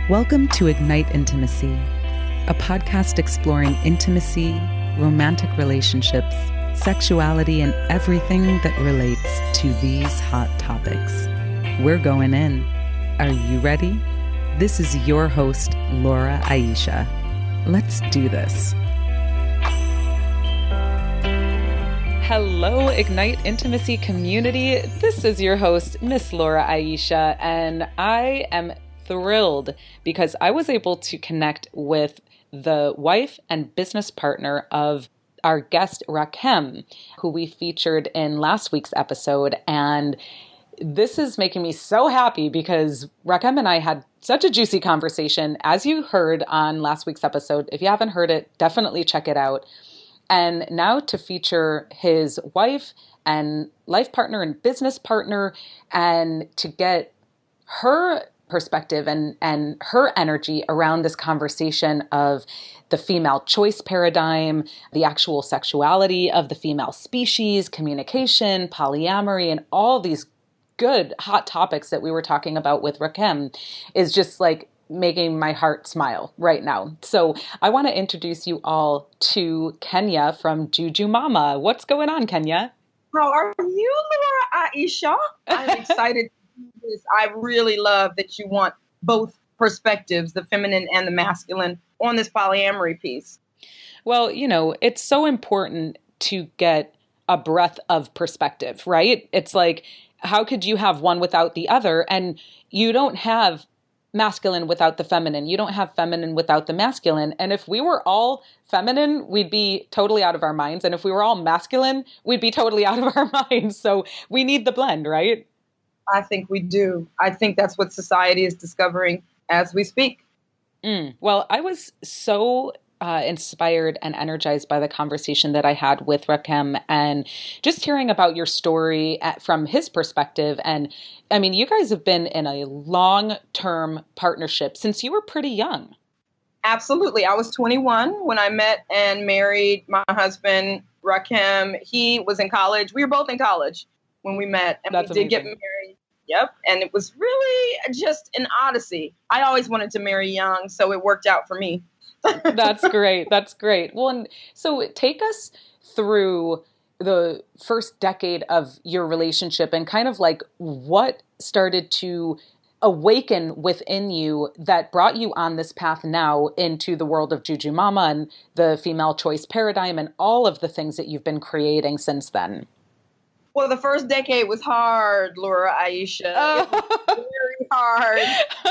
Welcome to Ignite Intimacy, a podcast exploring intimacy, romantic relationships, sexuality, and everything that relates to these hot topics. We're going in. Are you ready? This is your host, Laura Aisha. Let's do this. Hello, Ignite Intimacy community. This is your host, Miss Laura Aisha, and I am thrilled because I was able to connect with the wife and business partner of our guest, Rakhem, who we featured in last week's episode. And this is making me so happy because Rakhem and I had such a juicy conversation, as you heard on last week's episode. If you haven't heard it, definitely check it out. And now to feature his wife and life partner and business partner, and to get her perspective and her energy around this conversation of the female choice paradigm, the actual sexuality of the female species, communication, polyamory, and all these good hot topics that we were talking about with Rakhem is just like making my heart smile right now. So I want to introduce you all to Kenya from Juju Mama. What's going on, Kenya? How are you, Laura Aisha? I'm excited. I really love that you want both perspectives, the feminine and the masculine, on this polyamory piece. Well, you know, it's so important to get a breadth of perspective, right? It's like, how could you have one without the other? And you don't have masculine without the feminine. You don't have feminine without the masculine. And if we were all feminine, we'd be totally out of our minds. And if we were all masculine, we'd be totally out of our minds. So we need the blend, right? I think we do. I think that's what society is discovering as we speak. Well, I was so inspired and energized by the conversation that I had with Rakhem, and just hearing about your story from his perspective. And I mean, you guys have been in a long-term partnership since you were pretty young. Absolutely. I was 21 when I met and married my husband, Rakhem. He was in college. We were both in college when we met, and That's we did amazing. get married. Yep. And it was really just an odyssey. I always wanted to marry young, so it worked out for me. That's great. That's great. Well, and so take us through the first decade of your relationship and kind of like what started to awaken within you that brought you on this path now into the world of Juju Mama and the female choice paradigm and all of the things that you've been creating since then. Well, the first decade was hard, Laura Aisha. Oh. It was very hard.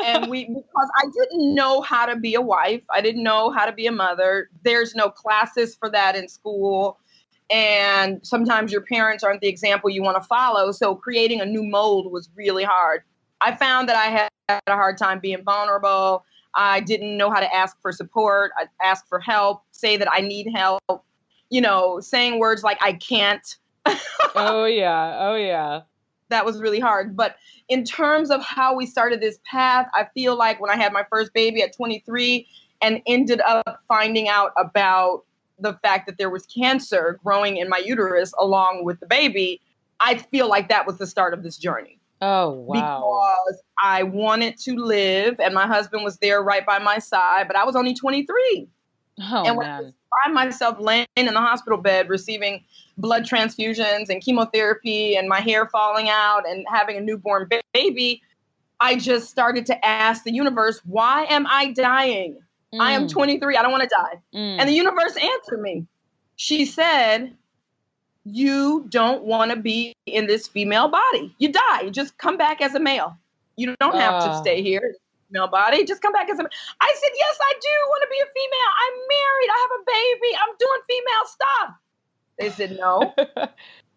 And because I didn't know how to be a wife. I didn't know how to be a mother. There's no classes for that in school. And sometimes your parents aren't the example you want to follow. So creating a new mold was really hard. I found that I had a hard time being vulnerable. I didn't know how to ask for support, ask for help, say that I need help, saying words like I can't. Oh, yeah. Oh, yeah. That was really hard. But in terms of how we started this path, I feel like when I had my first baby at 23 and ended up finding out about the fact that there was cancer growing in my uterus along with the baby, I feel like that was the start of this journey. Oh, wow. Because I wanted to live and my husband was there right by my side, but I was only 23. Oh, and when man. I find myself laying in the hospital bed receiving blood transfusions and chemotherapy and my hair falling out and having a newborn baby, I just started to ask the universe, why am I dying? I am 23. I don't want to die. And the universe answered me. She said, you don't want to be in this female body. You die. You just come back as a male. You don't have to stay here. Female body, just come back as a. I said, yes, I do want to be a female. I'm married. I have a baby. I'm doing female stuff. They said, no,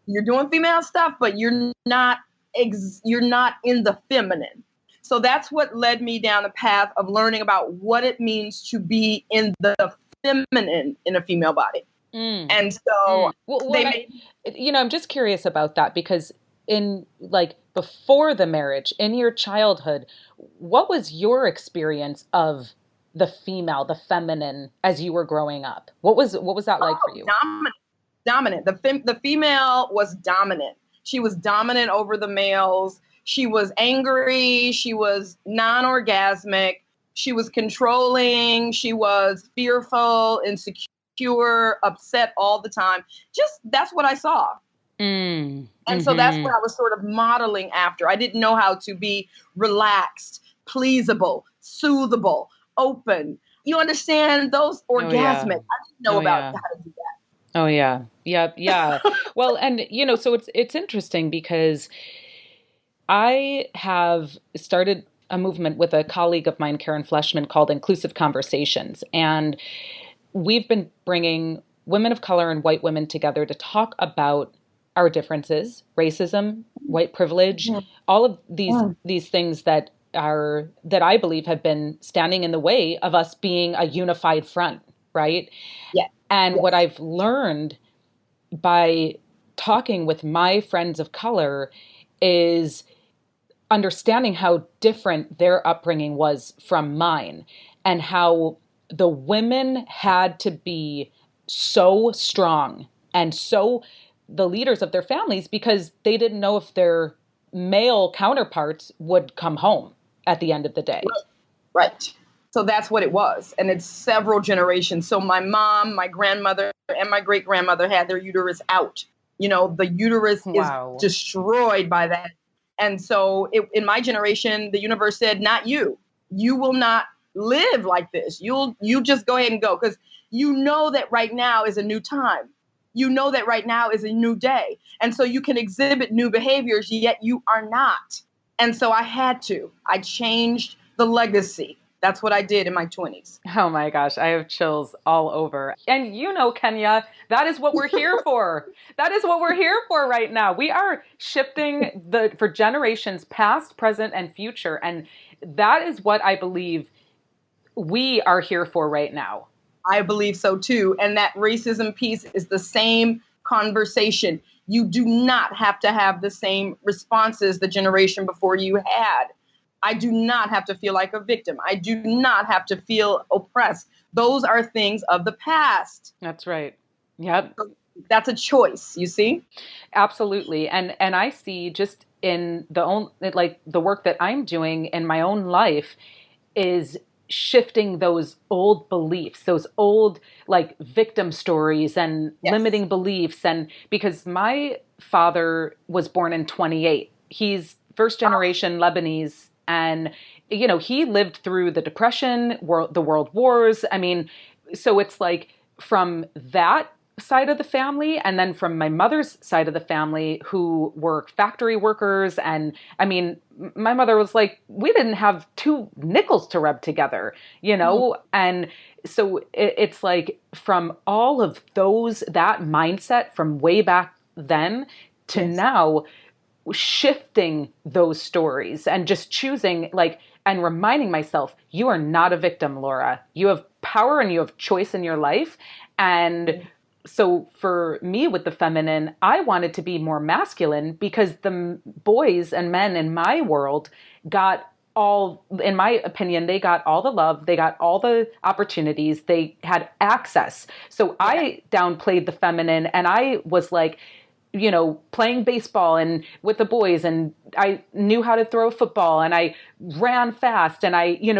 you're doing female stuff, but you're not in the feminine. So that's what led me down the path of learning about what it means to be in the feminine in a female body. And so I'm just curious about that because in like before the marriage, in your childhood, what was your experience of the female, the feminine as you were growing up? What was that like for you? Dominant. The female was dominant. She was dominant over the males. She was angry. She was non-orgasmic. She was controlling. She was fearful, insecure, upset all the time. Just that's what I saw. And so that's what I was sort of modeling after. I didn't know how to be relaxed, pleasable, soothable, open. You understand those orgasmic. I didn't know about how to do that. Oh yeah. Yeah. Well, and so it's interesting because I have started a movement with a colleague of mine, Karen Fleshman, called Inclusive Conversations. And we've been bringing women of color and white women together to talk about our differences, racism, white privilege, all of these things that I believe have been standing in the way of us being a unified front, right? Yeah. And what I've learned by talking with my friends of color is understanding how different their upbringing was from mine, and how the women had to be so strong and so the leaders of their families because they didn't know if their male counterparts would come home at the end of the day. Right. So that's what it was. And it's several generations. So my mom, my grandmother, and my great-grandmother had their uterus out. The uterus is destroyed by that. And so in my generation, the universe said, not you. You will not live like this. You just go ahead and go, because that right now is a new time. That right now is a new day. And so you can exhibit new behaviors, yet you are not. And so I changed the legacy. That's what I did in my 20s. Oh my gosh, I have chills all over. And Kenya, that is what we're here for. That is what we're here for right now. We are shifting for generations past, present, and future. And that is what I believe we are here for right now. I believe so too. And that racism piece is the same conversation. You do not have to have the same responses the generation before you had. I do not have to feel like a victim. I do not have to feel oppressed. Those are things of the past. That's right. Yep. So that's a choice, you see? Absolutely. And I see just in the work that I'm doing in my own life is shifting those old beliefs, those old victim stories and limiting beliefs. And because my father was born in 1928, he's first generation Lebanese. And, he lived through the Depression, the World Wars. I mean, so it's from that side of the family, and then from my mother's side of the family, who were factory workers. And I mean, my mother was we didn't have 2 nickels to rub together, and so it's from all of that mindset from way back then to now, shifting those stories and just choosing and reminding myself, you are not a victim, Laura. You have power and you have choice in your life. And so for me with the feminine, I wanted to be more masculine because the boys and men in my world got in my opinion, they got all the love, they got all the opportunities, they had access. So I downplayed the feminine, and I was playing baseball and with the boys, and I knew how to throw a football, and I ran fast, and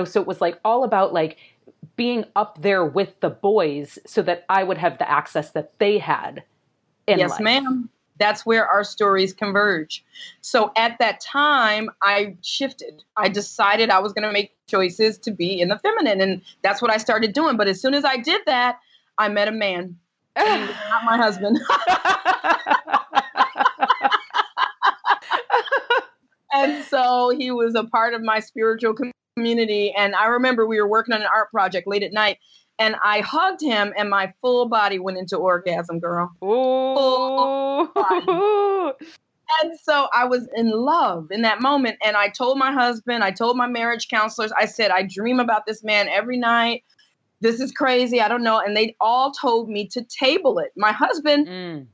so it was all about being up there with the boys so that I would have the access that they had in life. Yes, ma'am. That's where our stories converge. So at that time, I shifted. I decided I was going to make choices to be in the feminine, and that's what I started doing. But as soon as I did that, I met a man. And he was not my husband. And so he was a part of my spiritual community. And I remember we were working on an art project late at night, and I hugged him, and my full body went into orgasm, girl. Ooh. And so I was in love in that moment. And I told my husband, I told my marriage counselors, I said, I dream about this man every night. This is crazy. I don't know. And they all told me to table it. My husband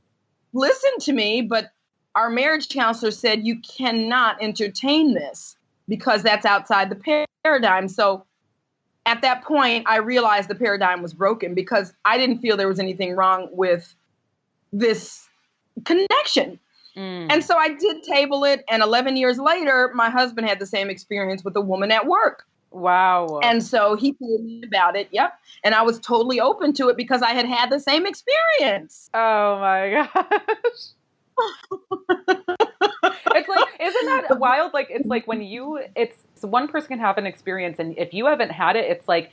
listened to me, but our marriage counselor said, you cannot entertain this because that's outside the paradigm. So at that point, I realized the paradigm was broken because I didn't feel there was anything wrong with this connection. And so I did table it. And 11 years later, my husband had the same experience with a woman at work. Wow. And so he told me about it. Yep. And I was totally open to it because I had had the same experience. Oh my gosh. It's like, isn't that wild? Like, it's like when it's one person can have an experience, and if you haven't had it, it's like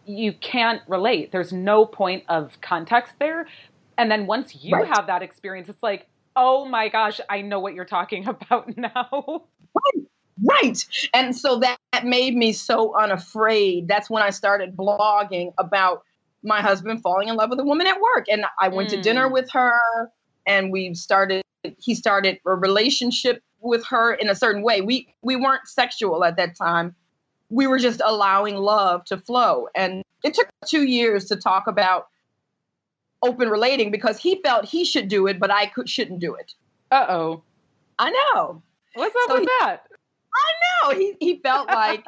you can't relate. There's no point of context there. And then once you have that experience, it's like, oh my gosh, I know what you're talking about now. Right. And so that made me so unafraid. That's when I started blogging about my husband falling in love with a woman at work. And I went to dinner with her, and he started a relationship with her in a certain way. We weren't sexual at that time. We were just allowing love to flow. And it took 2 years to talk about open relating because he felt he should do it, but I shouldn't do it. Uh-oh. I know. What's up with that? I know. He felt like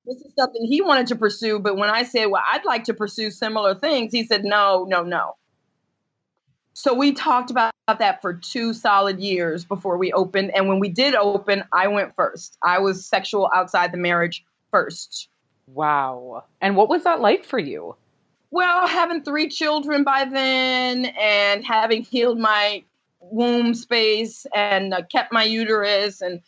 this is something he wanted to pursue. But when I said, well, I'd like to pursue similar things, he said, no. So we talked about that for 2 solid years before we opened. And when we did open, I went first. I was sexual outside the marriage first. Wow. And what was that like for you? Well, having 3 children by then and having healed my womb space and kept my uterus and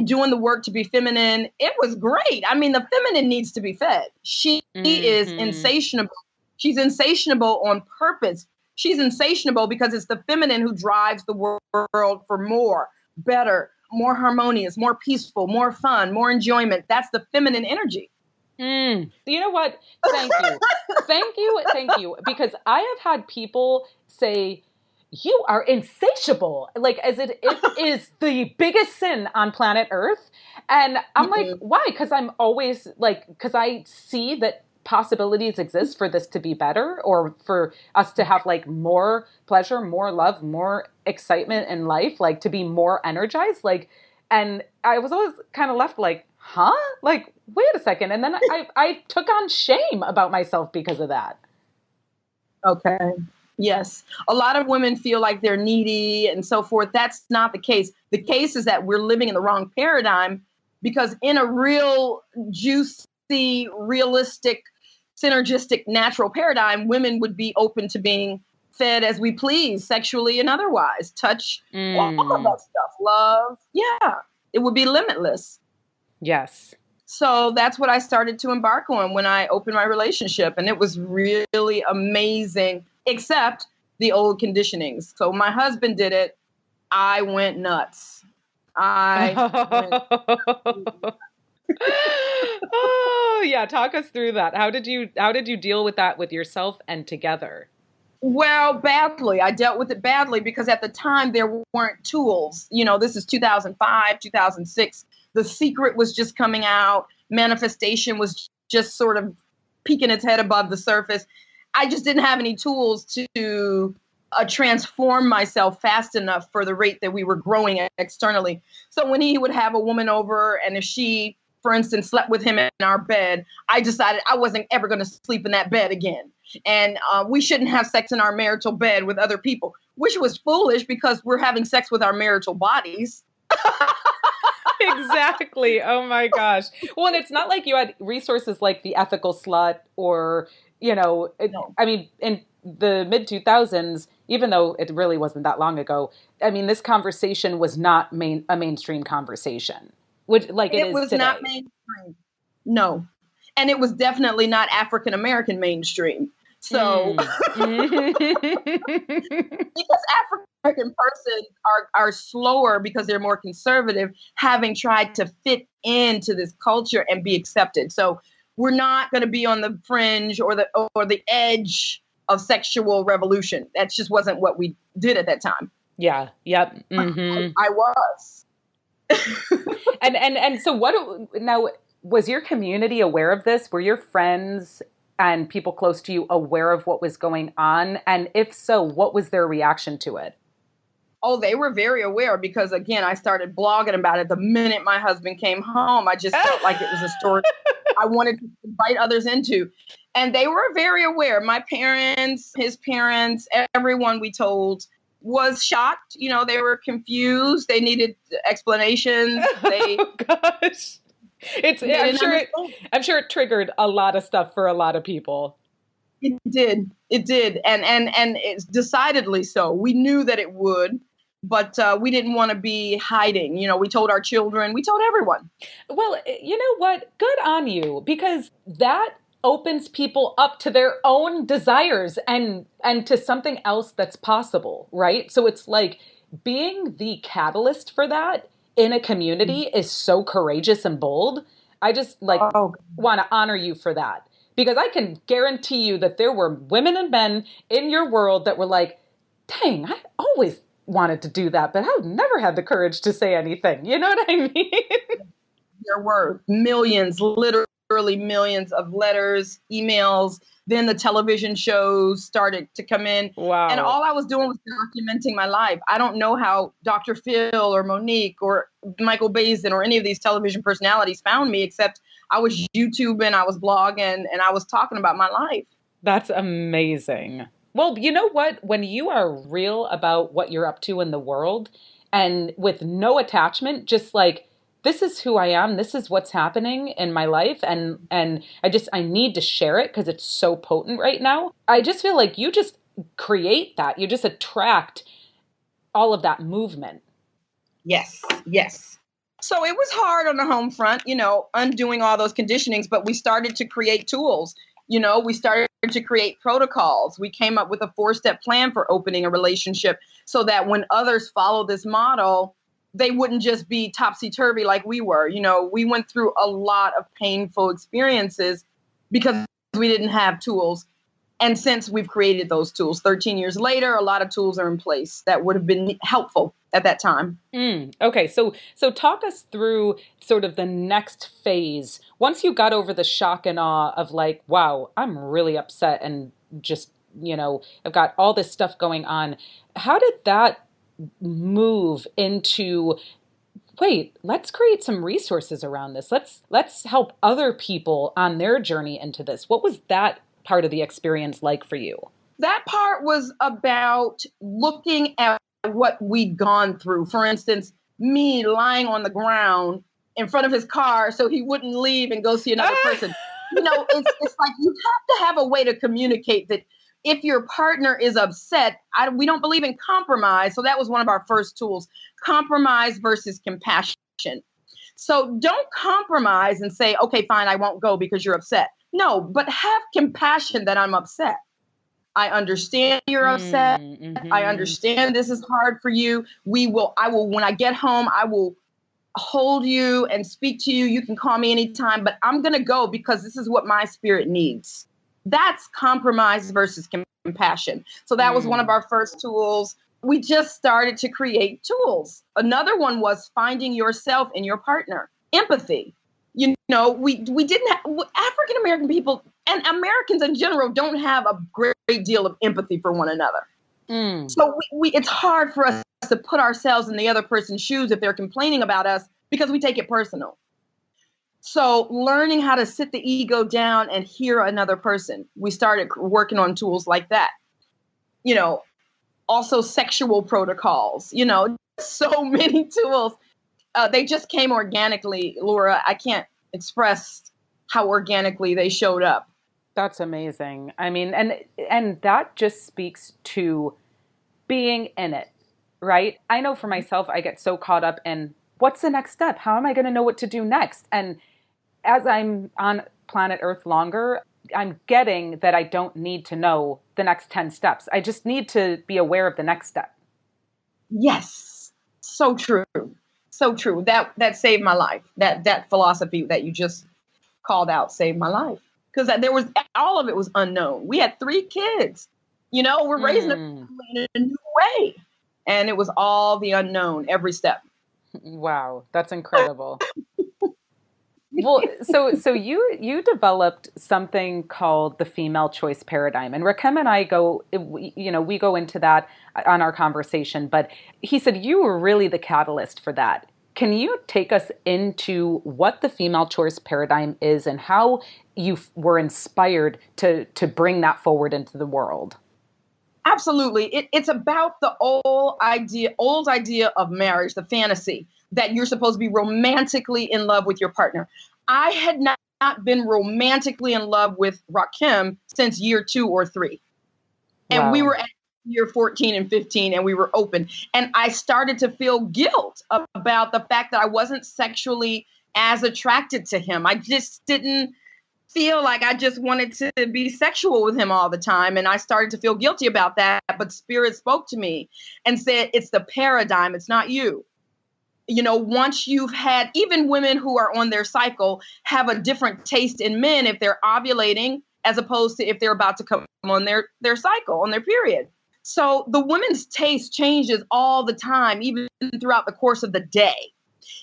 doing the work to be feminine, it was great. I mean, the feminine needs to be fed. She is insatiable. She's insatiable on purpose. She's insatiable because it's the feminine who drives the world for more, better, more harmonious, more peaceful, more fun, more enjoyment. That's the feminine energy. You know what? Thank you. Thank you. Because I have had people say, you are insatiable, like as it is the biggest sin on planet Earth. And I'm like, why? Because I'm always like, because I see that possibilities exist for this to be better, or for us to have like more pleasure, more love, more excitement in life, like to be more energized. Like, and I was always kind of left like, huh? Like, wait a second. And then I took on shame about myself because of that. Okay. Yes. A lot of women feel like they're needy and so forth. That's not the case. The case is that we're living in the wrong paradigm, because in a real juicy, realistic, synergistic, natural paradigm, women would be open to being fed as we please, sexually and otherwise. Touch, all of that stuff. Love. Yeah. It would be limitless. Yes. So that's what I started to embark on when I opened my relationship. And it was really amazing, except the old conditionings. So my husband did it. I went nuts. Oh, yeah. Talk us through that. How did you deal with that with yourself and together? Well, badly. I dealt with it badly because at the time there weren't tools. You know, this is 2005, 2006. The Secret was just coming out. Manifestation was just sort of peeking its head above the surface. I just didn't have any tools to transform myself fast enough for the rate that we were growing externally. So when he would have a woman over, and if she, for instance, slept with him in our bed, I decided I wasn't ever going to sleep in that bed again. And we shouldn't have sex in our marital bed with other people, which was foolish because we're having sex with our marital bodies. Exactly. Oh my gosh. Well, and it's not like you had resources like the Ethical Slut or, you know, No. I mean, in the mid 2000s, even though it really wasn't that long ago, I mean, this conversation was not a mainstream conversation, which like it is was today. Not mainstream. No. And it was definitely not African American mainstream. So because African American person are slower because they're more conservative, having tried to fit into this culture and be accepted. So we're not going to be on the fringe or the edge of sexual revolution. That just wasn't what we did at that time. Yeah. Yep. Mm-hmm. I was. And so now, was your community aware of this? Were your friends and people close to you aware of what was going on? And if so, what was their reaction to it? Oh, they were very aware because, again, I started blogging about it the minute my husband came home. I just felt like it was a story I wanted to invite others into. And they were very aware. My parents, his parents, everyone we told was shocked. You know, they were confused. They needed explanations. Oh gosh. I'm sure it triggered a lot of stuff for a lot of people. It did. It did. And it's decidedly so. We knew that it would, but we didn't want to be hiding. You know, we told our children, we told everyone. Well, you know what? Good on you, because that opens people up to their own desires and to something else that's possible, right? So it's like being the catalyst for that in a community is so courageous and bold. I just want to honor you for that, because I can guarantee you that there were women and men in your world that were like, dang, I always wanted to do that, but I've never had the courage to say anything. You know what I mean? There were millions, literally millions of letters, emails. Then the television shows started to come in. Wow. And all I was doing was documenting my life. I don't know how Dr. Phil or Monique or Michael Bazin or any of these television personalities found me, except I was YouTubing, I was blogging, and I was talking about my life. That's amazing. Well, you know what? When you are real about what you're up to in the world and with no attachment, just like, this is who I am, this is what's happening in my life, and I need to share it because it's so potent right now. I just feel like you just create that. You just attract all of that movement. Yes, yes. So it was hard on the home front, you know, undoing all those conditionings, but we started to create tools. You know, we started to create protocols. We came up with a 4-step plan for opening a relationship so that when others follow this model, they wouldn't just be topsy-turvy like we were. You know, we went through a lot of painful experiences because we didn't have tools. And since we've created those tools, 13 years later, a lot of tools are in place that would have been helpful at that time. Okay, so talk us through sort of the next phase. Once you got over the shock and awe of like, wow, I'm really upset and just, you know, I've got all this stuff going on. How did that move into, wait, let's create some resources around this. Let's help other people on their journey into this. What was that part of the experience like for you? That part was about looking at what we'd gone through. For instance, me lying on the ground in front of his car so he wouldn't leave and go see another person. You know, it's like you have to have a way to communicate that if your partner is upset. We don't believe in compromise. So that was one of our first tools, compromise versus compassion. So don't compromise and say, okay, fine, I won't go because you're upset. No, but have compassion that I'm upset. I understand you're upset. Mm-hmm. I understand this is hard for you. I will, when I get home, I will hold you and speak to you. You can call me anytime, but I'm going to go because this is what my spirit needs. That's compromise versus compassion. So that was one of our first tools. We just started to create tools. Another one was finding yourself in your partner. Empathy. You know, we didn't have, African-American people and Americans in general don't have a great deal of empathy for one another. So it's hard for us to put ourselves in the other person's shoes if they're complaining about us because we take it personal. So learning how to sit the ego down and hear another person. We started working on tools like that. You know, also sexual protocols, you know, so many tools. They just came organically, Laura. I can't express how organically they showed up. That's amazing. I mean, and that just speaks to being in it, right? I know for myself, I get so caught up in what's the next step? How am I going to know what to do next? And as I'm on planet Earth longer, I'm getting that I don't need to know the next 10 steps. I just need to be aware of the next step. Yes. So true. So true. That saved my life. That philosophy that you just called out saved my life. Because there was, all of it was unknown. We had 3 kids. You know, we're raising them in a new way. And it was all the unknown, every step. Wow. That's incredible. Well, so you developed something called the female choice paradigm, and Rakhem and I we go into that on our conversation. But he said you were really the catalyst for that. Can you take us into what the female choice paradigm is and how you were inspired to bring that forward into the world? Absolutely. It's about the old idea of marriage, the fantasy that you're supposed to be romantically in love with your partner. I had not been romantically in love with Rakhem since year 2 or 3. And Wow. we were at year 14 and 15 and we were open. And I started to feel guilt about the fact that I wasn't sexually as attracted to him. I just didn't feel like I just wanted to be sexual with him all the time. And I started to feel guilty about that. But Spirit spoke to me and said, it's the paradigm. It's not you. You know, once you've had, even women who are on their cycle have a different taste in men if they're ovulating as opposed to if they're about to come on their cycle, on their period. So the women's taste changes all the time, even throughout the course of the day.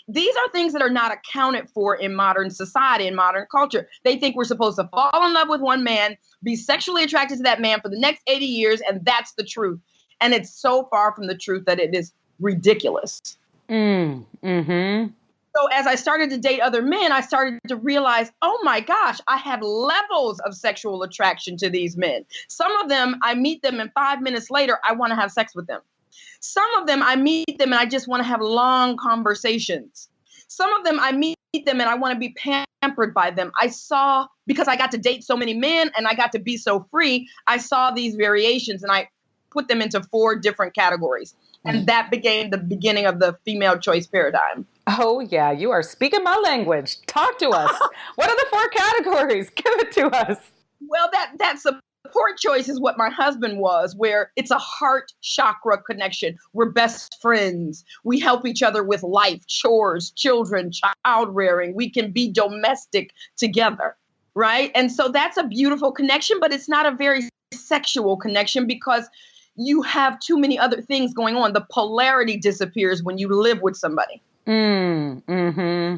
These are things that are not accounted for in modern society, in modern culture. They think we're supposed to fall in love with one man, be sexually attracted to that man for the next 80 years, and that's the truth. And it's so far from the truth that it is ridiculous. Mm-hmm. So as I started to date other men, I started to realize, oh my gosh, I have levels of sexual attraction to these men. Some of them, I meet them and 5 minutes later, I want to have sex with them. Some of them, I meet them and I just want to have long conversations. Some of them, I meet them and I want to be pampered by them. I saw, because I got to date so many men and I got to be so free, I saw these variations and I put them into 4 different categories. And that became the beginning of the female choice paradigm. Oh, yeah. You are speaking my language. Talk to us. What are the 4 categories? Give it to us. Well, that support choice is what my husband was, where it's a heart chakra connection. We're best friends. We help each other with life, chores, children, child rearing. We can be domestic together, right? And so that's a beautiful connection, but it's not a very sexual connection because you have too many other things going on. The polarity disappears when you live with somebody. Mm-hmm.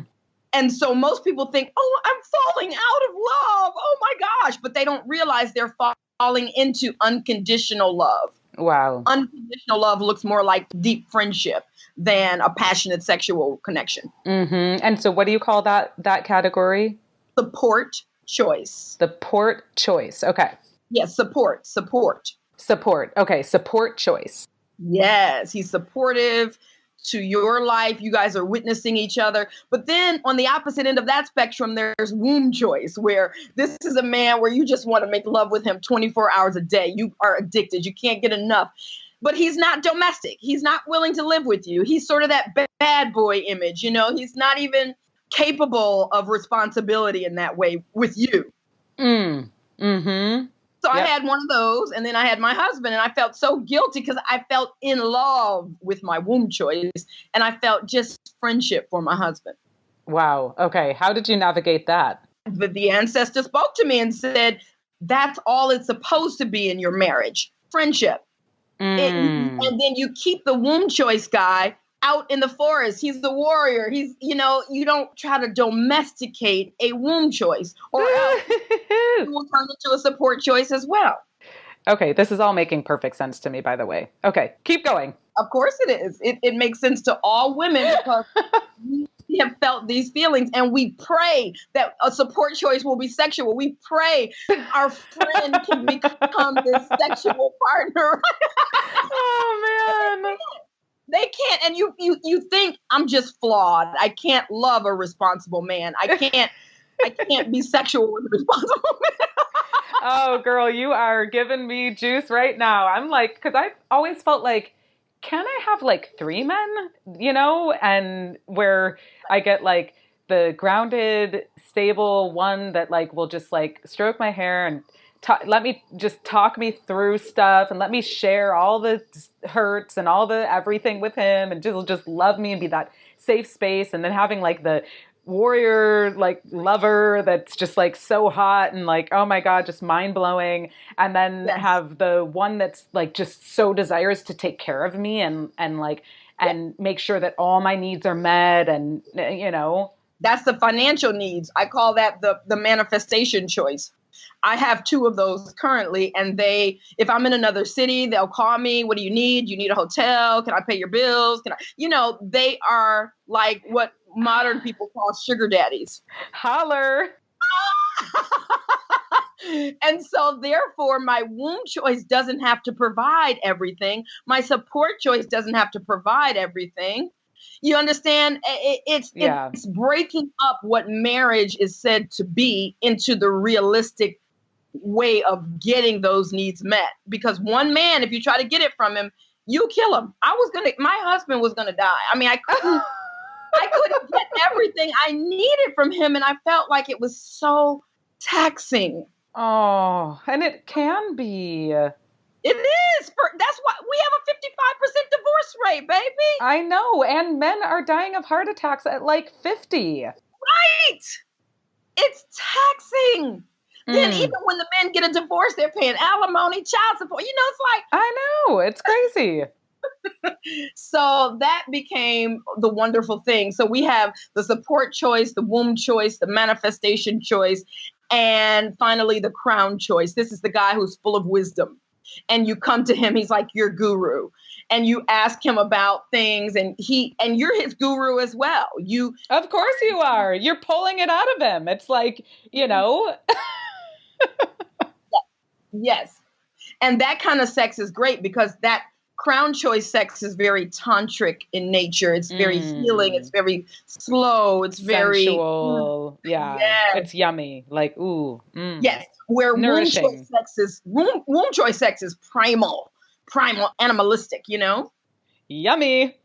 And so most people think, oh, I'm falling out of love. Oh my gosh. But they don't realize they're falling into unconditional love. Wow. Unconditional love looks more like deep friendship than a passionate sexual connection. Mm-hmm. And so what do you call that category? Support choice. Support choice. Okay. Yes, support. Okay, support choice. Yes, he's supportive to your life. You guys are witnessing each other. But then on the opposite end of that spectrum, there's womb choice, where this is a man where you just want to make love with him 24 hours a day. You are addicted. You can't get enough. But he's not domestic. He's not willing to live with you. He's sort of that bad boy image. You know, he's not even capable of responsibility in that way with you. Mm-hmm. So I had one of those, and then I had my husband, and I felt so guilty because I felt in love with my womb choice, and I felt just friendship for my husband. Wow. Okay. How did you navigate that? But the ancestor spoke to me and said, that's all it's supposed to be in your marriage, friendship. And then you keep the womb choice guy out in the forest. He's the warrior. He's, you know, you don't try to domesticate a womb choice, or else you will turn into a support choice as well. Okay, this is all making perfect sense to me, by the way. Okay, keep going. Of course it is. It makes sense to all women because we have felt these feelings, and we pray that a support choice will be sexual. We pray our friend can become this sexual partner. Oh, man. They can't, and you think I'm just flawed. I can't love a responsible man. I can't be sexual with a responsible man. Oh, girl, you are giving me juice right now. I'm like, because I've always felt like, can I have like 3 men, you know, and where I get like the grounded, stable one that like will just like stroke my hair and let me just talk me through stuff and let me share all the hurts and all the everything with him and just love me and be that safe space. And then having like the warrior, like lover that's just like so hot and like, oh my God, just mind blowing. And then have the one that's like just so desirous to take care of me and like, and make sure that all my needs are met and, you know. That's the financial needs. I call that the manifestation choice. I have two of those currently, and if I'm in another city, they'll call me. What do you need? You need a hotel? Can I pay your bills? They are like what modern people call sugar daddies. Holler. And so therefore my womb choice doesn't have to provide everything. My support choice doesn't have to provide everything. You understand? It's breaking up what marriage is said to be into the realistic way of getting those needs met. Because one man, if you try to get it from him, you kill him. My husband was gonna die. I mean, I couldn't get everything I needed from him, and I felt like it was so taxing. Oh, and it can be. It is. That's why we have a 55% divorce rate, baby. I know. And men are dying of heart attacks at like 50. Right. It's taxing. Then even when the men get a divorce, they're paying alimony, child support. It's like. I know. It's crazy. So that became the wonderful thing. So we have the support choice, the womb choice, the manifestation choice, and finally the crown choice. This is the guy who's full of wisdom. And you come to him, he's like your guru. And you ask him about things, and you're his guru as well. Of course you are. You're pulling it out of him. It's like, Yes. And that kind of sex is great because that crown choice sex is very tantric in nature. It's very healing. It's very slow. It's very sensual. Yes. It's yummy. Like, ooh. Yes. Where nourishing. womb choice sex is primal, animalistic, Yummy.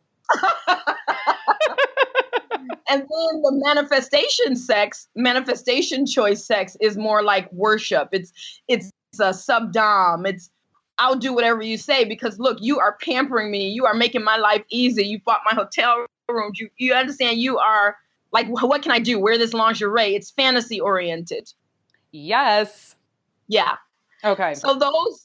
And then the manifestation choice sex is more like worship. It's a sub-dom. It's I'll do whatever you say because look, you are pampering me. You are making my life easy. You bought my hotel rooms. You understand you are like, what can I do? Wear this lingerie. It's fantasy oriented. Yes. Yeah. Okay. So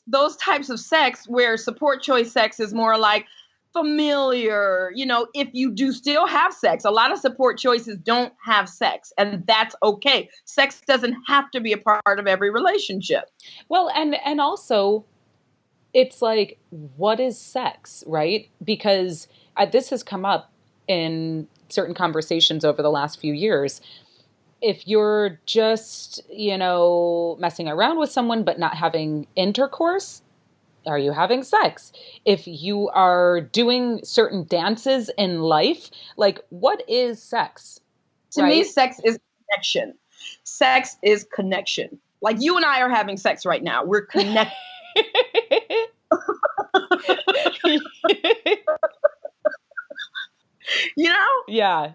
those types of sex where support choice sex is more like familiar, if you do still have sex, a lot of support choices don't have sex, and that's okay. Sex doesn't have to be a part of every relationship. Well, and also it's like, what is sex, right? Because this has come up in certain conversations over the last few years. If you're just, messing around with someone but not having intercourse, are you having sex? If you are doing certain dances in life, like, what is sex? To me, sex is connection. Sex is connection. Like you and I are having sex right now. We're connected. Yeah.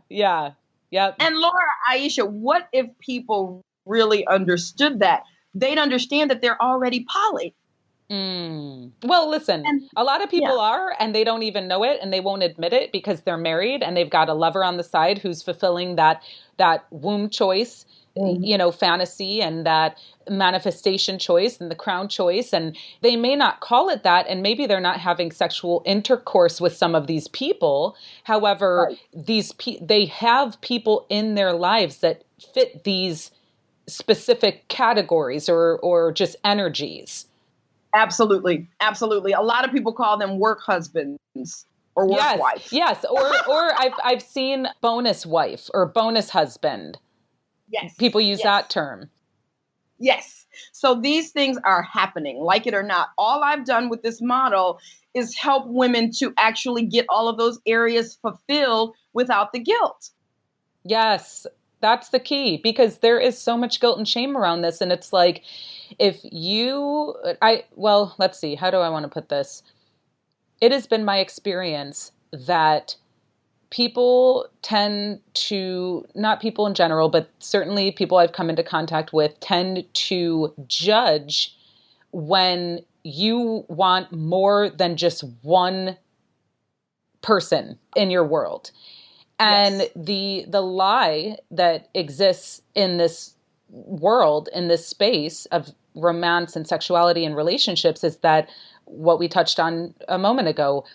Yep. And Laura, Aisha, what if people really understood that? They'd understand that they're already poly. Well, listen, a lot of people are, and they don't even know it, and they won't admit it because they're married and they've got a lover on the side who's fulfilling that womb choice, fantasy, and that manifestation choice and the crown choice. And they may not call it that, and maybe they're not having sexual intercourse with some of these people. However, they have people in their lives that fit these specific categories or just energies. Absolutely. Absolutely. A lot of people call them work husbands or work wife. Yes. Or I've seen bonus wife or bonus husband. Yes. People use that term. Yes. So these things are happening, like it or not. All I've done with this model is help women to actually get all of those areas fulfilled without the guilt. Yes. That's the key, because there is so much guilt and shame around this. And it's like, let's see, how do I want to put this? It has been my experience that people tend to, not people in general, but certainly people I've come into contact with tend to judge when you want more than just one person in your world. And the lie that exists in this world, in this space of romance and sexuality and relationships, is that what we touched on a moment ago,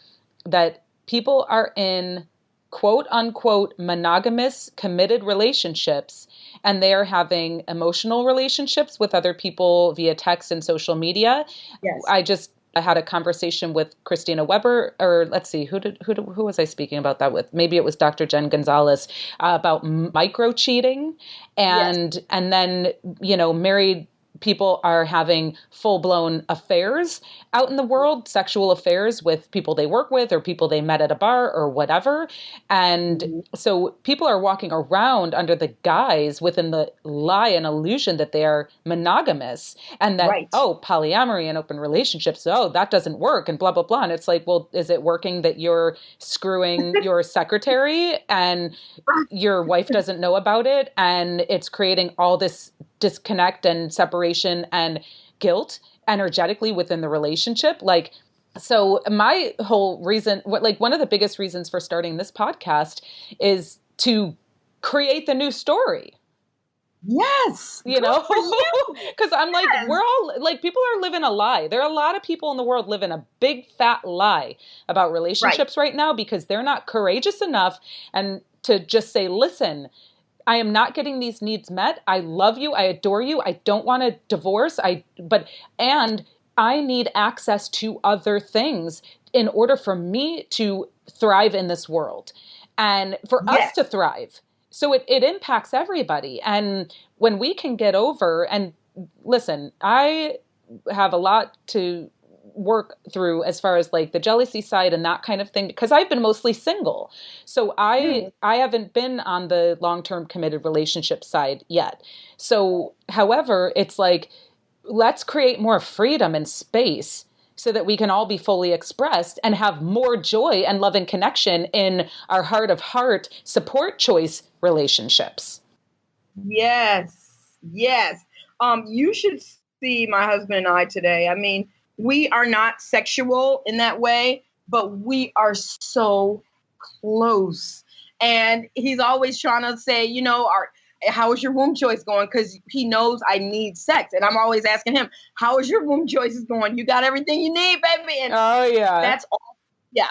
that people are in quote unquote monogamous committed relationships, and they are having emotional relationships with other people via text and social media. Yes. I had a conversation with Christina Weber, or let's see, who was I speaking about that with? Maybe it was Dr. Jen Gonzalez, about micro cheating, and then, married people are having full-blown affairs out in the world, sexual affairs with people they work with or people they met at a bar or whatever. And so people are walking around under the guise, within the lie and illusion, that they are monogamous, and that, polyamory and open relationships, that doesn't work, and blah, blah, blah. And it's like, well, is it working that you're screwing your secretary and your wife doesn't know about it, and it's creating all this disconnect and separation and guilt energetically within the relationship? Like, so my whole reason, one of the biggest reasons for starting this podcast is to create the new story. Yes. Because I'm like, we're all like, people are living a lie. There are a lot of people in the world living a big fat lie about relationships right now, because they're not courageous enough and to just say, listen, I am not getting these needs met. I love you. I adore you. I don't want a divorce. And I need access to other things in order for me to thrive in this world and for us to thrive. So it impacts everybody. And when we can get over, and listen, I have a lot to work through as far as like the jealousy side and that kind of thing, because I've been mostly single. So I haven't been on the long-term committed relationship side yet. So, however, it's like, let's create more freedom and space so that we can all be fully expressed and have more joy and love and connection in our heart of heart support choice relationships. Yes. Yes. You should see my husband and I today. I mean, we are not sexual in that way, but we are so close. And he's always trying to say, how is your womb choice going? Because he knows I need sex. And I'm always asking him, how is your womb choices going? You got everything you need, baby. And that's all. Yeah.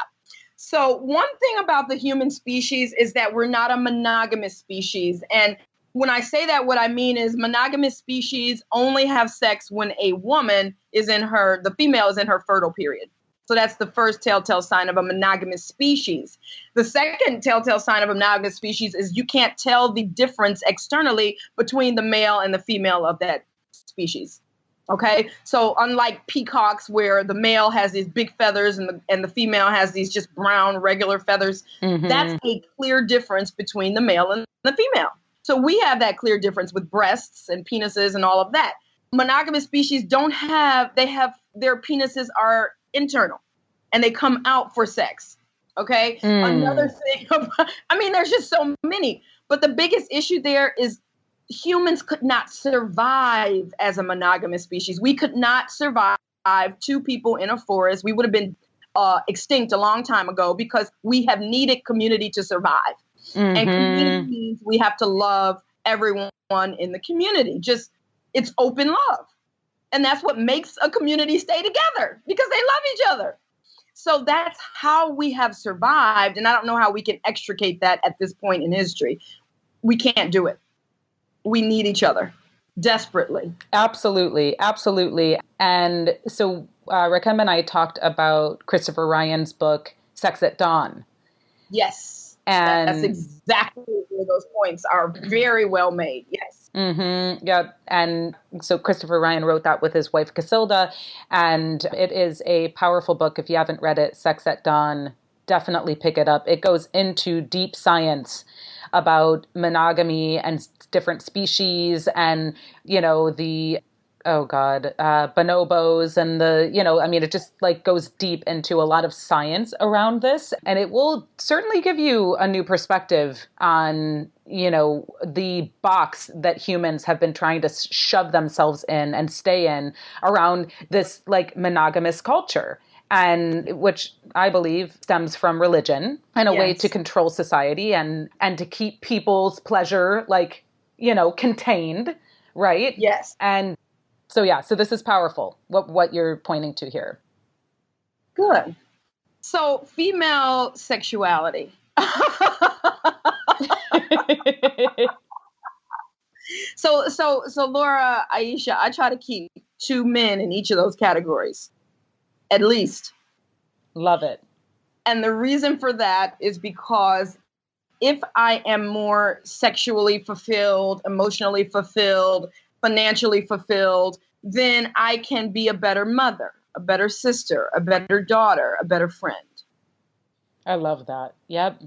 So one thing about the human species is that we're not a monogamous species. And when I say that, what I mean is monogamous species only have sex when a woman the female is in her fertile period. So that's the first telltale sign of a monogamous species. The second telltale sign of a monogamous species is you can't tell the difference externally between the male and the female of that species. Okay, so unlike peacocks, where the male has these big feathers and the female has these just brown regular feathers, that's a clear difference between the male and the female. So we have that clear difference with breasts and penises and all of that. Monogamous species their penises are internal and they come out for sex. Okay. Another thing, there's just so many, but the biggest issue there is humans could not survive as a monogamous species. We could not survive two people in a forest. We would have been extinct a long time ago because we have needed community to survive. And community means we have to love everyone in the community. It's open love. And that's what makes a community stay together, because they love each other. So that's how we have survived. And I don't know how we can extricate that at this point in history. We can't do it. We need each other desperately. Absolutely. Absolutely. And so Rakhem and I talked about Christopher Ryan's book, Sex at Dawn. Yes. And that's exactly where those points are very well made. Yes. Yeah. And so Christopher Ryan wrote that with his wife, Casilda. And it is a powerful book. If you haven't read it, Sex at Dawn, definitely pick it up. It goes into deep science about monogamy and different species and, the bonobos and it just goes deep into a lot of science around this. And it will certainly give you a new perspective on, the box that humans have been trying to shove themselves in and stay in around this monogamous culture. And which I believe stems from religion and a way to control society and to keep people's pleasure, contained. Right. Yes. And so this is powerful, what you're pointing to here. Good. So female sexuality. So Laura, Aisha, I try to keep 2 men in each of those categories, at least. Love it. And the reason for that is because if I am more sexually fulfilled, emotionally fulfilled, financially fulfilled, then I can be a better mother, a better sister, a better daughter, a better friend. I love that. Yep.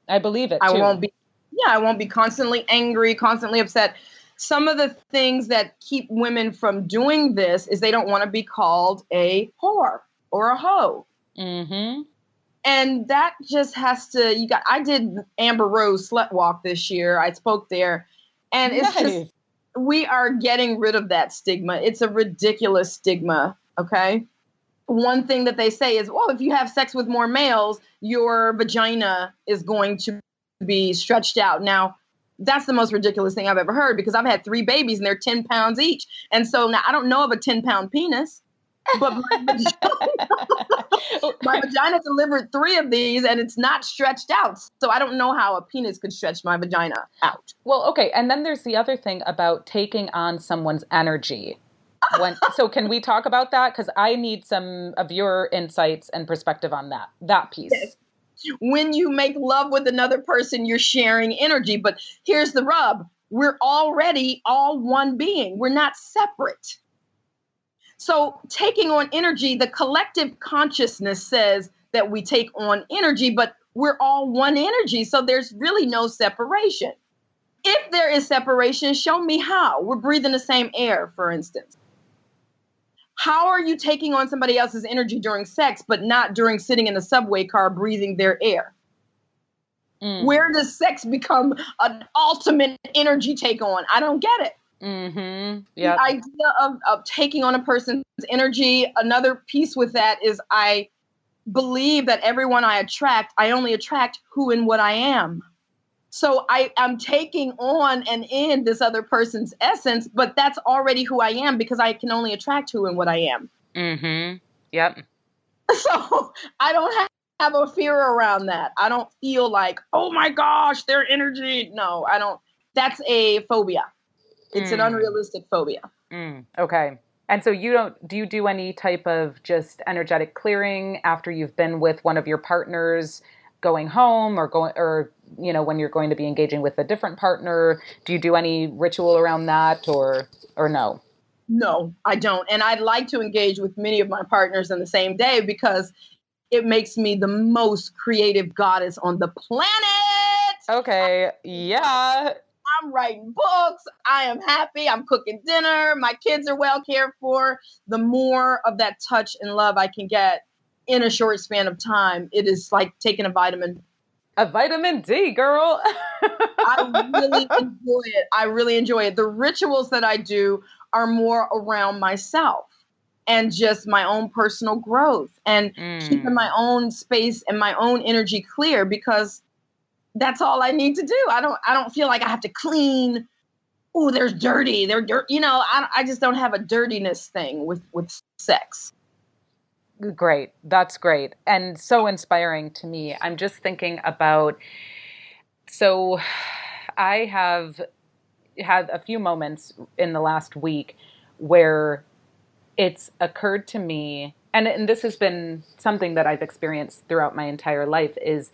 I believe it too. I won't be constantly angry, constantly upset. Some of the things that keep women from doing this is they don't want to be called a whore or a hoe. Mm-hmm. And that just has to, I did Amber Rose Slut Walk this year. I spoke there. And it's just, we are getting rid of that stigma. It's a ridiculous stigma. Okay. One thing that they say is, well, if you have sex with more males, your vagina is going to be stretched out. Now, that's the most ridiculous thing I've ever heard, because I've had 3 babies and they're 10 pounds each. And so now I don't know of a 10-pound penis. But my vagina delivered 3 of these and it's not stretched out. So I don't know how a penis could stretch my vagina out. Well, okay. And then there's the other thing about taking on someone's energy. So can we talk about that? Because I need some of your insights and perspective on that piece. Yes. When you make love with another person, you're sharing energy. But here's the rub. We're already all one being. We're not separate. So taking on energy, the collective consciousness says that we take on energy, but we're all one energy. So there's really no separation. If there is separation, show me how. We're breathing the same air, for instance. How are you taking on somebody else's energy during sex, but not during sitting in a subway car breathing their air? Where does sex become an ultimate energy take on? I don't get it. Mm-hmm. Yep. The idea of taking on a person's energy. Another piece with that is I believe that everyone I attract, I only attract who and what I am. So I'm taking on and in this other person's essence, but that's already who I am because I can only attract who and what I am. Mm-hmm. Yep. So I don't have a fear around that. I don't feel like, oh my gosh, their energy. No, I don't. That's a phobia. It's an unrealistic phobia. Okay. And so do you do any type of just energetic clearing after you've been with one of your partners going home or when you're going to be engaging with a different partner? Do you do any ritual around that or no? No, I don't. And I'd like to engage with many of my partners in the same day because it makes me the most creative goddess on the planet. Okay. Yeah. I'm writing books. I am happy. I'm cooking dinner. My kids are well cared for. The more of that touch and love I can get in a short span of time, it is like taking a vitamin. A vitamin D, girl. I really enjoy it. The rituals that I do are more around myself and just my own personal growth and keeping my own space and my own energy clear because that's all I need to do. I don't feel like I have to clean. Oh, there's dirty. They're dirt. I just don't have a dirtiness thing with sex. Great. That's great. And so inspiring to me. I'm just thinking about, so I have had a few moments in the last week where it's occurred to me, and this has been something that I've experienced throughout my entire life, is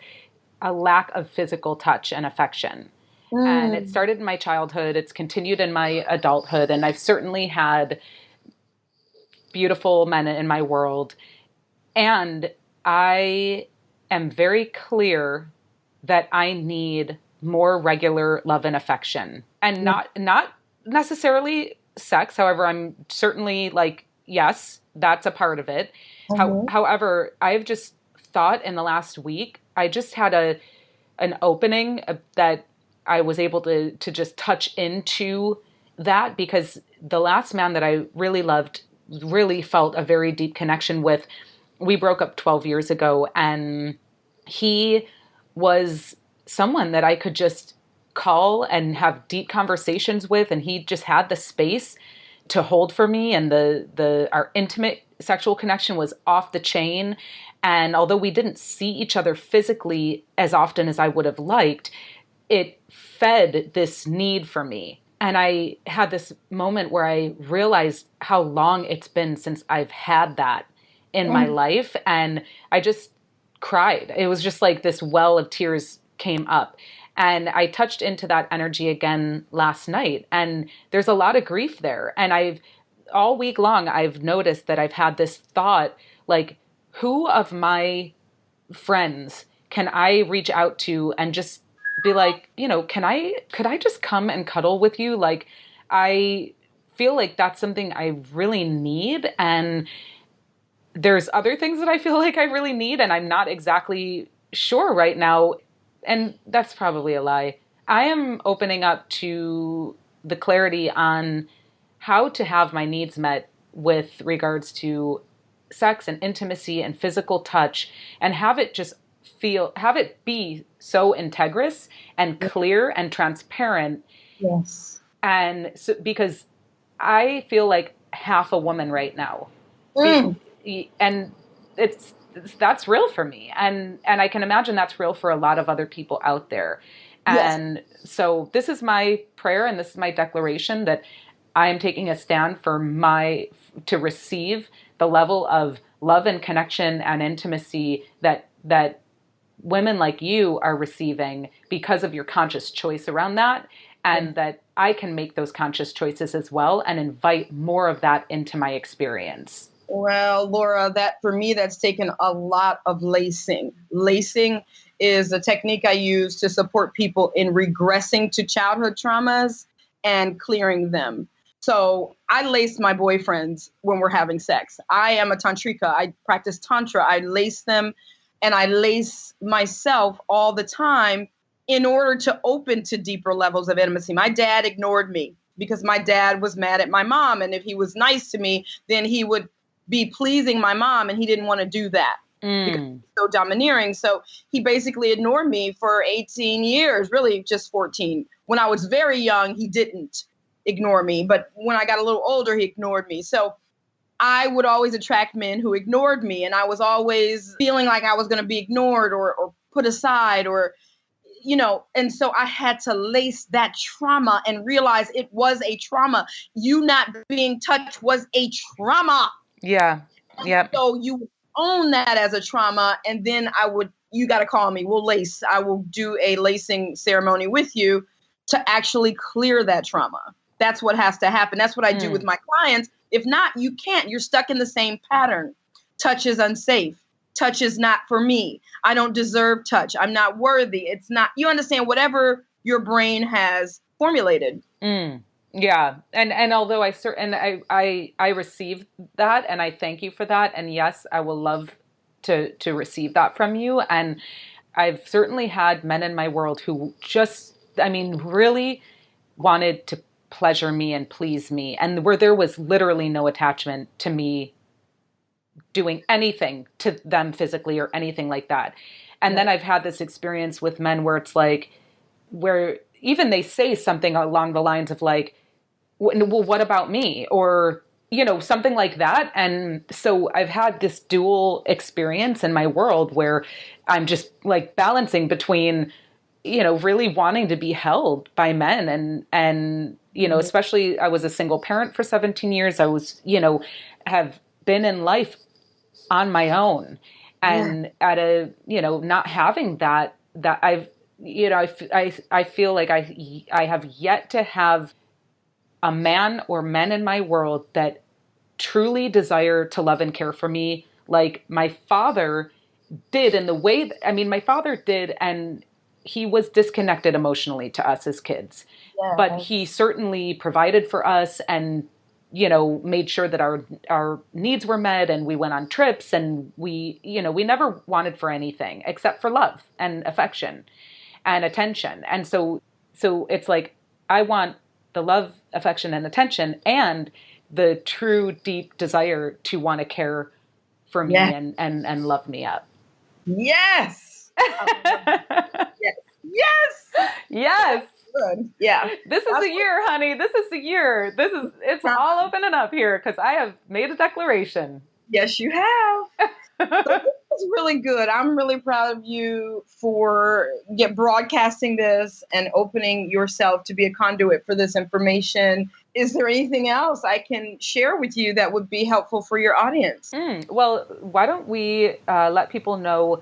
a lack of physical touch and affection. And it started in my childhood. It's continued in my adulthood. And I've certainly had beautiful men in my world. And I am very clear that I need more regular love and affection. And not necessarily sex. However, I'm certainly like, yes, that's a part of it. However, I've just thought in the last week, I just had an opening that I was able to just touch into that because the last man that I really loved, really felt a very deep connection with, we broke up 12 years ago, and he was someone that I could just call and have deep conversations with, and he just had the space to hold for me, and our intimate sexual connection was off the chain. And although we didn't see each other physically as often as I would have liked, it fed this need for me. And I had this moment where I realized how long it's been since I've had that in my life. And I just cried. It was just like this well of tears came up. And I touched into that energy again last night. And there's a lot of grief there. And all week long, I've noticed that I've had this thought, like, who of my friends can I reach out to and just be like, could I just come and cuddle with you? Like, I feel like that's something I really need. And there's other things that I feel like I really need, and I'm not exactly sure right now. And that's probably a lie. I am opening up to the clarity on how to have my needs met with regards to sex and intimacy and physical touch, and have it be so integrous and clear and transparent. Yes. And so, because I feel like half a woman right now. And that's real for me. And I can imagine that's real for a lot of other people out there. And so this is my prayer and this is my declaration that I am taking a stand to receive the level of love and connection and intimacy that women like you are receiving because of your conscious choice around that, and that I can make those conscious choices as well and invite more of that into my experience. Well, Laura, that for me, that's taken a lot of lacing. Lacing is a technique I use to support people in regressing to childhood traumas and clearing them. So I lace my boyfriends when we're having sex. I am a tantrika. I practice tantra. I lace them, and I lace myself all the time in order to open to deeper levels of intimacy. My dad ignored me because my dad was mad at my mom. And if he was nice to me, then he would be pleasing my mom, and he didn't want to do that because he was so domineering. So he basically ignored me for 18 years, really just 14. When I was very young, he didn't ignore me. But when I got a little older, he ignored me. So I would always attract men who ignored me. And I was always feeling like I was going to be ignored or put aside and so I had to lace that trauma and realize it was a trauma. You not being touched was a trauma. Yeah. Yeah. So you own that as a trauma. And then you got to call me. We'll lace. I will do a lacing ceremony with you to actually clear that trauma. That's what has to happen. That's what I do with my clients. If not, you can't. You're stuck in the same pattern. Touch is unsafe. Touch is not for me. I don't deserve touch. I'm not worthy. It's not, you understand, whatever your brain has formulated. Yeah. And although I receive that, and I thank you for that. And yes, I will love to receive that from you. And I've certainly had men in my world who really wanted to pleasure me and please me, and where there was literally no attachment to me doing anything to them physically or anything like that. And then I've had this experience with men where it's like, where even they say something along the lines of like, well, what about me? Or, something like that. And so I've had this dual experience in my world where I'm just like balancing between, really wanting to be held by men and especially I was a single parent for 17 years. I was, have been in life on my own, and at a, not having that I've, I feel like I have yet to have a man or men in my world that truly desire to love and care for me like my father did, in the way my father did, and he was disconnected emotionally to us as kids, but he certainly provided for us and made sure that our needs were met, and we went on trips, and we never wanted for anything except for love and affection and attention. And so it's like, I want the love, affection, and attention, and the true deep desire to want to care for me and love me up. Yes. Yes. Good. Yeah. This is the year, honey. This is the year. It's all opening up here because I have made a declaration. Yes, you have. It's really good. I'm really proud of you for broadcasting this and opening yourself to be a conduit for this information. Is there anything else I can share with you that would be helpful for your audience? Well, why don't we let people know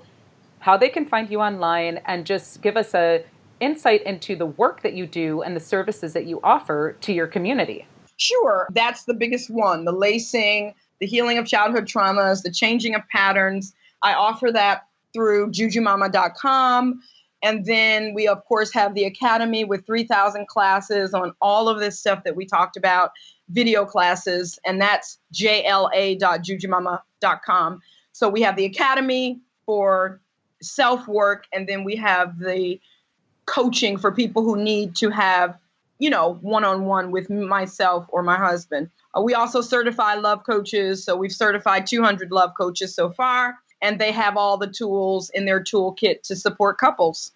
how they can find you online and just give us a insight into the work that you do and the services that you offer to your community? Sure. That's the biggest one, the lacing, the healing of childhood traumas, the changing of patterns. I offer that through jujumama.com. And then we, of course, have the Academy with 3,000 classes on all of this stuff that we talked about, video classes, and that's jla.jujumama.com. So we have the Academy for self-work, and then we have the coaching for people who need to have, one-on-one with myself or my husband. We also certify love coaches. So we've certified 200 love coaches so far, and they have all the tools in their toolkit to support couples.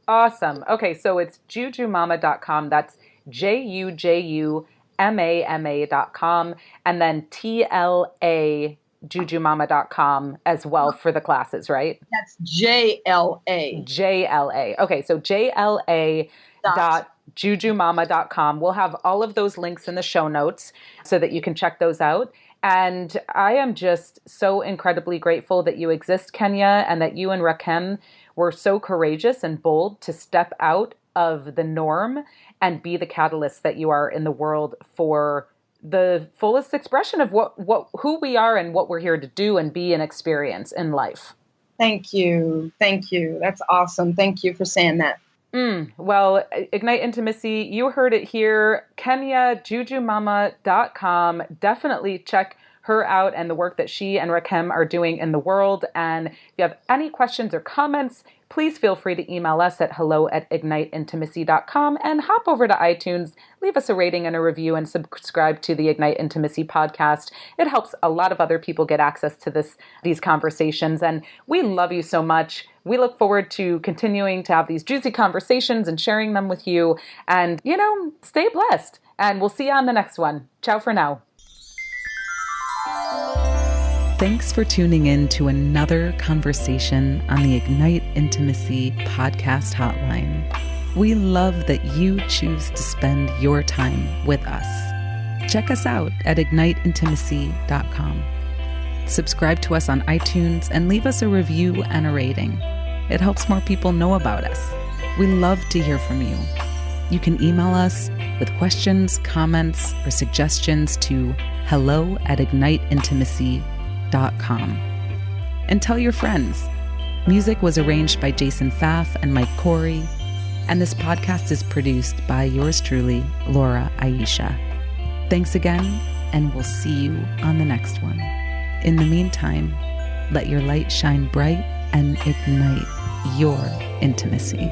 Awesome. Okay, so it's jujumama.com. That's jujumama.com, and then TLA jujumama.com as well for the classes, right? That's JLA. JLA. Okay, so JLA.jujumama.com. We'll have all of those links in the show notes so that you can check those out. And I am just so incredibly grateful that you exist, Kenya, and that you and Rakhem were so courageous and bold to step out of the norm and be the catalyst that you are in the world for the fullest expression of who we are and what we're here to do and be and experience in life. Thank you. Thank you. That's awesome. Thank you for saying that. Well, Ignite Intimacy, you heard it here. Kenya, jujumama.com. Definitely check her out and the work that she and Rakhem are doing in the world. And if you have any questions or comments, please feel free to email us at hello@igniteintimacy.com and hop over to iTunes, leave us a rating and a review, and subscribe to the Ignite Intimacy podcast. It helps a lot of other people get access to these conversations. And we love you so much. We look forward to continuing to have these juicy conversations and sharing them with you. And, stay blessed. And we'll see you on the next one. Ciao for now. Thanks for tuning in to another conversation on the Ignite Intimacy podcast hotline. We love that you choose to spend your time with us. Check us out at igniteintimacy.com. Subscribe to us on iTunes and leave us a review and a rating. It helps more people know about us. We love to hear from you. You can email us with questions, comments, or suggestions to hello@igniteintimacy.com. And tell your friends. Music was arranged by Jason Pfaff and Mike Corey, and this podcast is produced by yours truly, Laura Aisha. Thanks again, and we'll see you on the next one. In the meantime, let your light shine bright and ignite your intimacy.